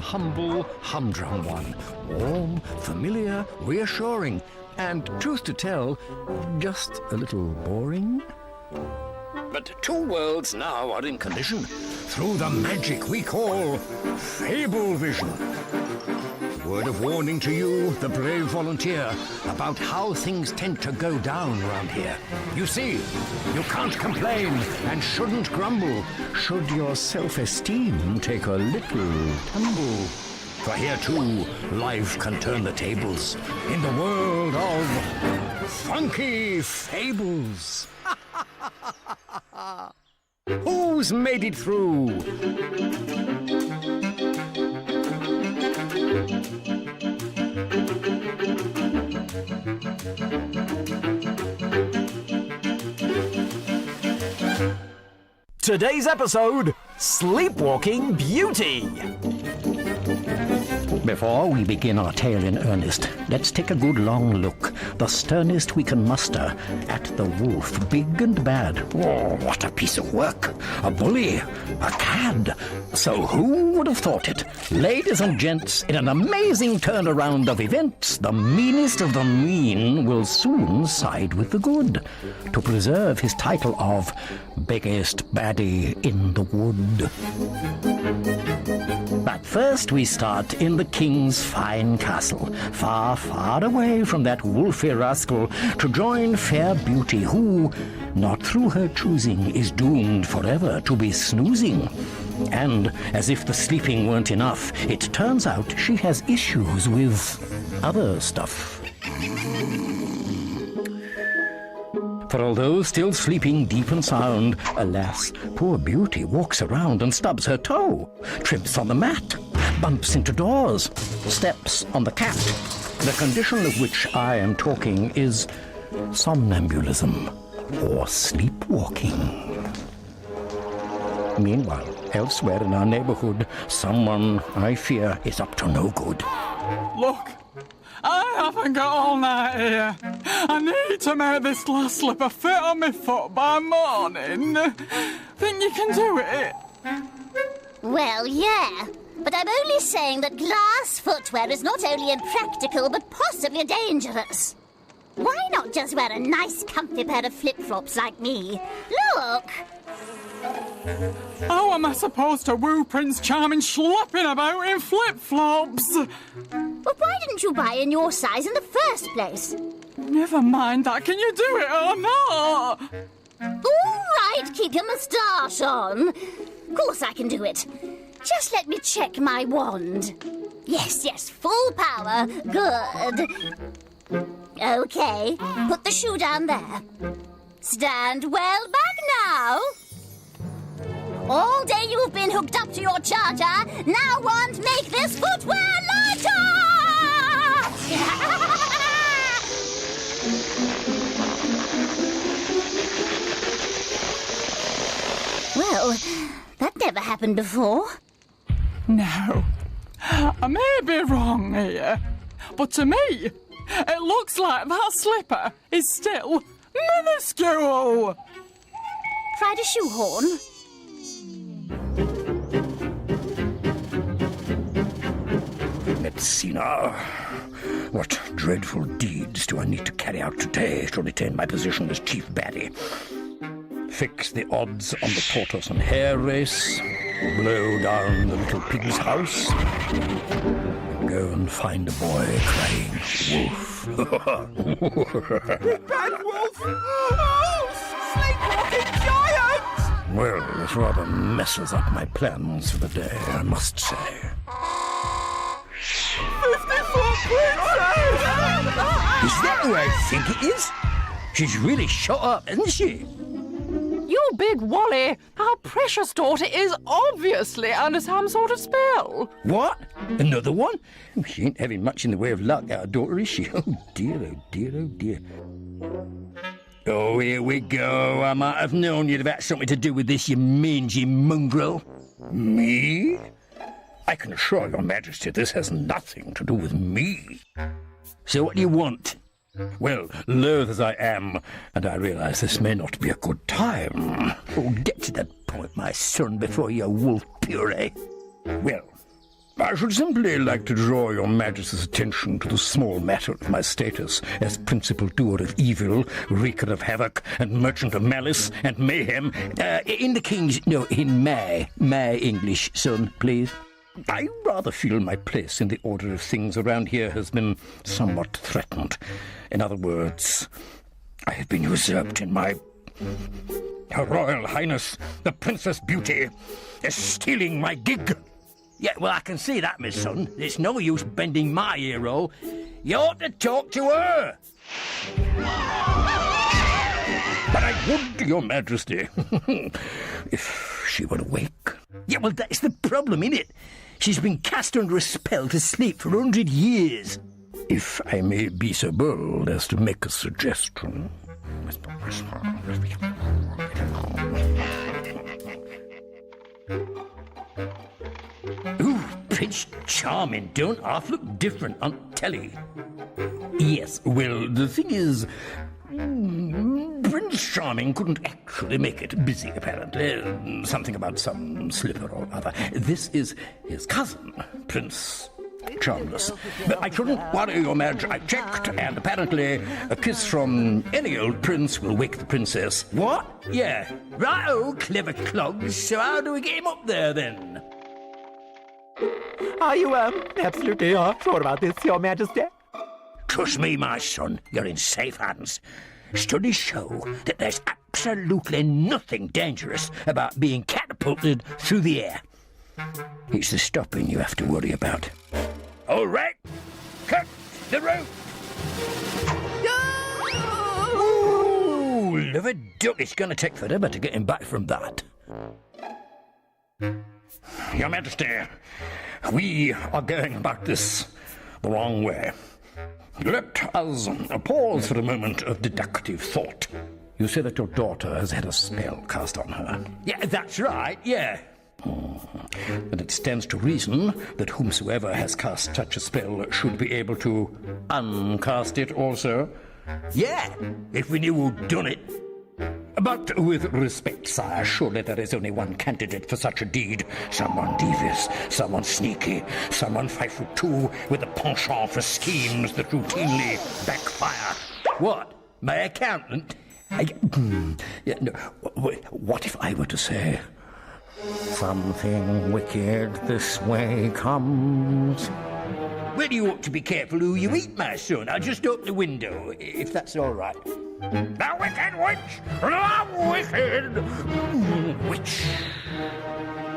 humble, humdrum one. Warm, familiar, reassuring, and, truth to tell, just a little boring. But two worlds now are in collision through the magic we call Fable Vision. Word of warning to you, the brave volunteer, about how things tend to go down around here. You see, you can't complain and shouldn't grumble should your self-esteem take a little tumble. For here, too, life can turn the tables in the world of funky fables. Who's made it through? Today's episode, Sleepwalking Beauty. Before we begin our tale in earnest, let's take a good long look, the sternest we can muster, at the wolf, big and bad. Oh, what a piece of work! A bully, a cad. So who would have thought it? Ladies and gents, in an amazing turnaround of events, the meanest of the mean will soon side with the good, to preserve his title of biggest baddie in the wood. But first we start in the king's fine castle, far, far away from that wolfy rascal, to join fair beauty who, not through her choosing, is doomed forever to be snoozing. And, as if the sleeping weren't enough, it turns out she has issues with other stuff. For although still sleeping deep and sound, alas, poor Beauty walks around and stubs her toe, trips on the mat, bumps into doors, steps on the cat. The condition of which I am talking is somnambulism or sleepwalking. Meanwhile, elsewhere in our neighborhood, someone, I fear, is up to no good. Look, I haven't got all night here. I need to make this glass slipper fit on my foot by morning. Think you can do it? Well, yeah. But I'm only saying that glass footwear is not only impractical, but possibly dangerous. Why not just wear a nice, comfy pair of flip-flops like me? Look! How am I supposed to woo Prince Charming schlepping about in flip-flops? Well, why didn't you buy in your size in the first place? Never mind that. Can you do it or not? All right, keep your moustache on. Of course I can do it. Just let me check my wand. Yes, full power. Good. Okay, put the shoe down there. Stand well back now. All day you've been hooked up to your charger. Now, wand, make this footwear lighter! Well, that never happened before. No, I may be wrong here, but to me, it looks like that slipper is still minuscule. Tried a shoehorn? Let's see now. What dreadful deeds do I need to carry out today to retain my position as chief baddie? Fix the odds on the tortoise and hare race, blow down the little pig's house, go and find a boy crying wolf. Big bad wolf! Oh, sleepwalking giant! Well, it rather messes up my plans for the day, I must say. 50-foot princess! Is that who I think it is? She's really shot up, isn't she? You big Wally, our precious daughter is obviously under some sort of spell. What? Another one? She ain't having much in the way of luck, our daughter, is she? Oh dear, oh dear, oh dear. Oh, here we go. I might have known you'd have had something to do with this, you mangy mongrel. Me? I can assure your majesty this has nothing to do with me. So what do you want? Well, loath as I am, and I realize this may not be a good time. Oh, get to that point, my son, before your wolf puree. Well, I should simply like to draw your Majesty's attention to the small matter of my status as principal doer of evil, wreaker of havoc, and merchant of malice and mayhem. In my English, son, please. I rather feel my place in the order of things around here has been somewhat threatened. In other words, I have been usurped in my... Her Royal Highness, the Princess Beauty, is stealing my gig. Yeah, well, I can see that, my son. It's no use bending my ear roll. You ought to talk to her. But I would, Your Majesty, if she were awake. Yeah, well, that's the problem, innit? She's been cast under a spell to sleep for 100 years. If I may be so bold as to make a suggestion... Ooh, Prince Charming don't half look different on telly. Yes, well, the thing is... Prince Charming couldn't actually make it. Busy, apparently. Something about some slipper or other. This is his cousin, Prince Charmless. But I shouldn't worry, Your Madge. I checked, and apparently a kiss from any old prince will wake the princess. What? Yeah. Right-o, clever clogs. So how do we get him up there, then? Are you, absolutely sure about this, Your Majesty? Trust me, my son, you're in safe hands. Studies show that there's absolutely nothing dangerous about being catapulted through the air. It's the stopping you have to worry about. All right, cut the rope. Ooh, liver duck, it's going to take forever to get him back from that. Your Majesty, we are going about this the wrong way. Let us pause for a moment of deductive thought. You say that your daughter has had a spell cast on her. Yeah, that's right, yeah. And it stands to reason that whomsoever has cast such a spell should be able to uncast it also. Yeah, if we knew who'd done it. But with respect, sire, surely there is only one candidate for such a deed. Someone devious, someone sneaky, someone 5'2" with a penchant for schemes that routinely backfire. What? My accountant? Yeah, no. What if I were to say, something wicked this way comes? Well, you ought to be careful who you eat, my son. I'll just open the window, if that's all right. The wicked witch! The wicked witch!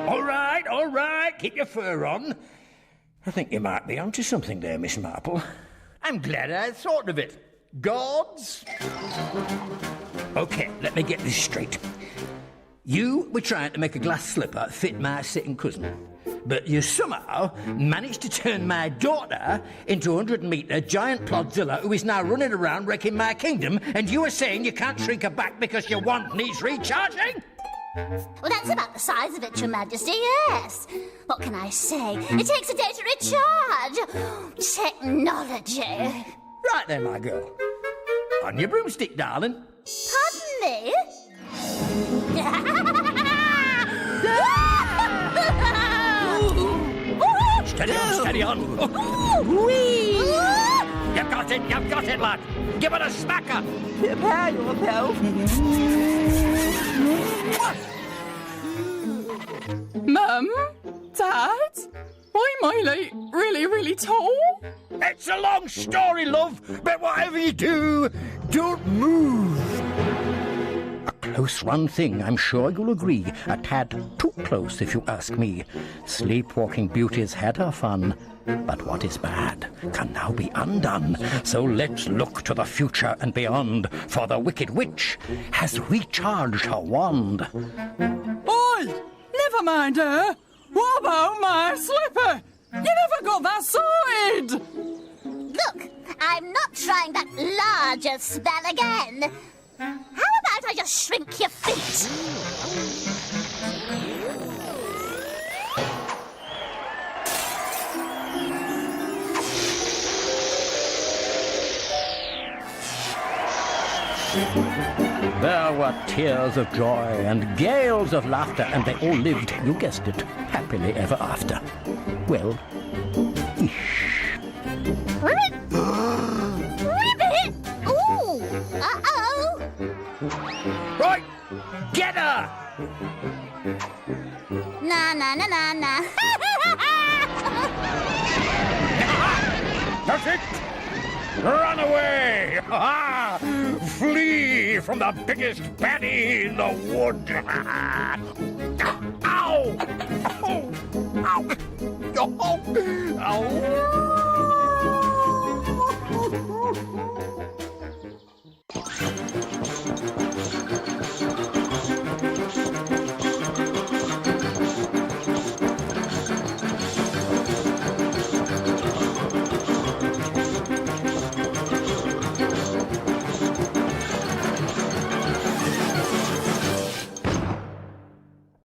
All right, keep your fur on. I think you might be onto something there, Miss Marple. I'm glad I thought of it. Gods? Okay, let me get this straight. You were trying to make a glass slipper fit my sitting cousin. But you somehow managed to turn my daughter into a 100-metre giant plodzilla who is now running around wrecking my kingdom, and you are saying you can't shrink her back because your wand needs recharging? Well, that's about the size of it, Your Majesty, yes. What can I say? It takes a day to recharge. Technology. Right then, my girl. On your broomstick, darling. Pardon me? Steady on. Whee! You've got it, lad. Give it a smacker. Prepare yourself. Mum? Dad? Why am I, like, really tall? It's a long story, love, but whatever you do, don't move. A close-run thing, I'm sure you'll agree. A tad too close, if you ask me. Sleepwalking Beauty's had her fun, but what is bad can now be undone. So let's look to the future and beyond, for the Wicked Witch has recharged her wand. Oi! Never mind her. What about my slipper? You never got that sorted! Look, I'm not trying that larger spell again. How about I just shrink your feet? There were tears of joy and gales of laughter, and they all lived, you guessed it, happily ever after. Well, Ribbit! Ribbit! Ooh! Uh-oh! right, get her! Na na na na na. That's it! Run away! Ha-ha! Flee from the biggest baddie in the wood! Ow! Oh! Ow! Oh! Ow!